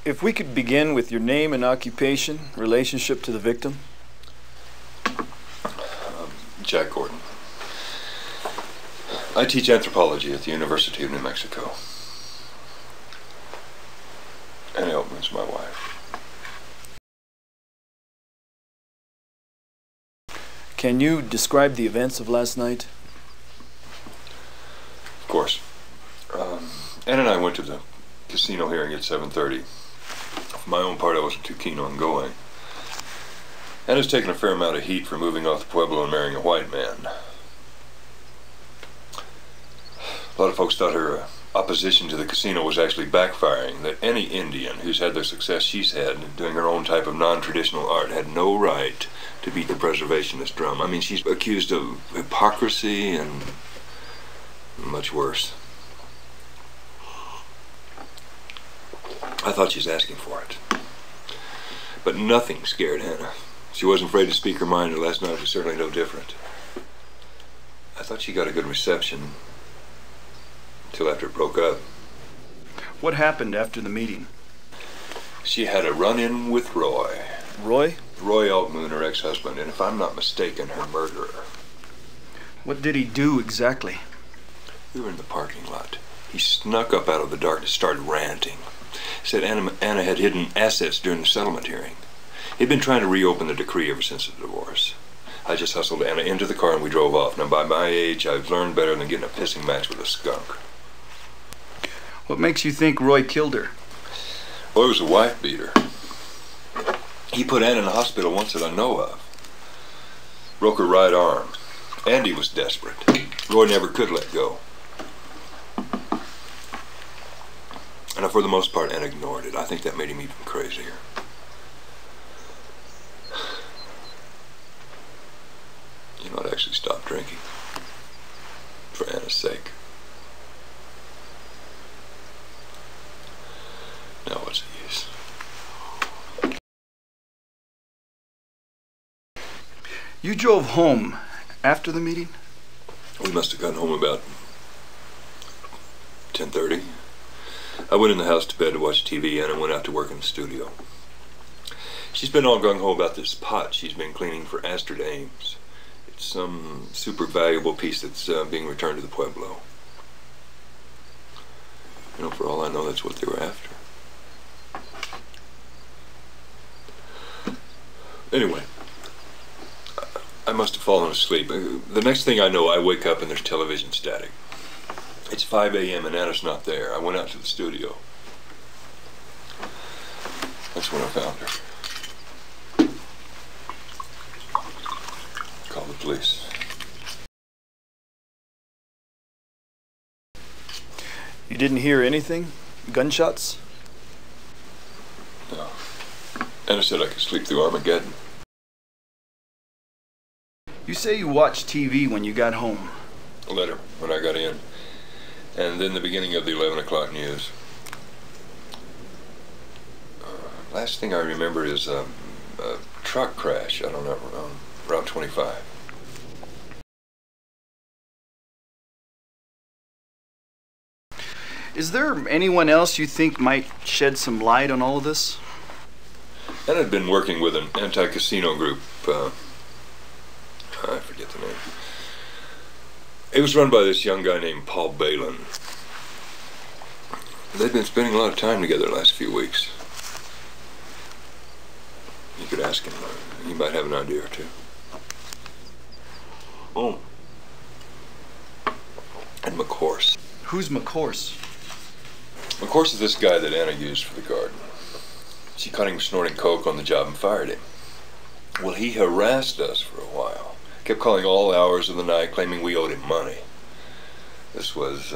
If we could begin with your name and occupation, relationship to the victim. Jack Gordon. I teach anthropology at the University of New Mexico. And Elk Moon's my wife. Can you describe the events of last night? Of course. Ann and I went to the casino hearing at 7:30. For my own part, I wasn't too keen on going. Anna's taken a fair amount of heat for moving off the Pueblo and marrying a white man. A lot of folks thought her opposition to the casino was actually backfiring, that any Indian who's had the success she's had doing her own type of non-traditional art had no right to beat the preservationist drum. I mean, she's accused of hypocrisy and much worse. I thought she was asking for it. But nothing scared Hannah. She wasn't afraid to speak her mind, and last night was certainly no different. I thought she got a good reception until after it broke up. What happened after the meeting? She had a run-in with Roy. Roy? Roy Elk Moon, her ex-husband, and if I'm not mistaken, her murderer. What did he do exactly? We were in the parking lot. He snuck up out of the darkness, started ranting. Said Anna had hidden assets during the settlement hearing. He'd been trying to reopen the decree ever since the divorce. I just hustled Anna into the car and we drove off. Now, by my age, I've learned better than getting a pissing match with a skunk. What makes you think Roy killed her? Roy was a wife beater. He put Anna in the hospital once that I know of. Broke her right arm. Andy was desperate. Roy never could let go. And for the most part, Anna ignored it. I think that made him even crazier. You know, I'd actually stopped drinking. For Anna's sake. Now what's the use? You drove home after the meeting? We must have gotten home about 10:30. I went in the house to bed to watch TV, and I went out to work in the studio. She's been all gung-ho about this pot she's been cleaning for Astrid Ames. It's some super valuable piece that's being returned to the Pueblo. You know, for all I know, that's what they were after. Anyway, I must have fallen asleep. The next thing I know, I wake up and there's television static. It's 5 a.m. and Anna's not there. I went out to the studio. That's when I found her. Called the police. You didn't hear anything? Gunshots? No. Anna said I could sleep through Armageddon. You say you watched TV when you got home. I let her when I got in. And then the beginning of the 11 o'clock news. Last thing I remember is a truck crash, I don't know, Route 25. Is there anyone else you think might shed some light on all of this? And I'd been working with an anti-casino group, I forget the name. It was run by this young guy named Paul Balin. They'd been spending a lot of time together the last few weeks. You could ask him. He might have an idea or two. Oh. And McCourse. Who's McCourse? McCourse is this guy that Anna used for the garden. She caught him snorting coke on the job and fired him. Well, he harassed us for a while. Kept calling all hours of the night, claiming we owed him money. This was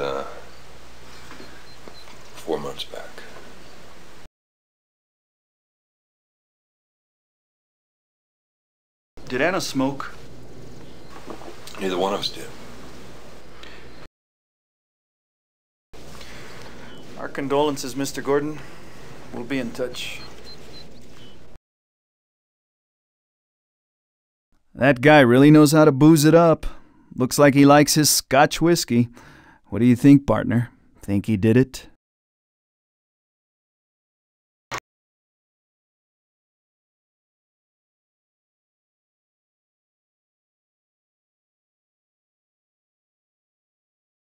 4 months back. Did Anna smoke? Neither one of us did. Our condolences, Mr. Gordon. We'll be in touch. That guy really knows how to booze it up. Looks like he likes his Scotch whiskey. What do you think, partner? Think he did it?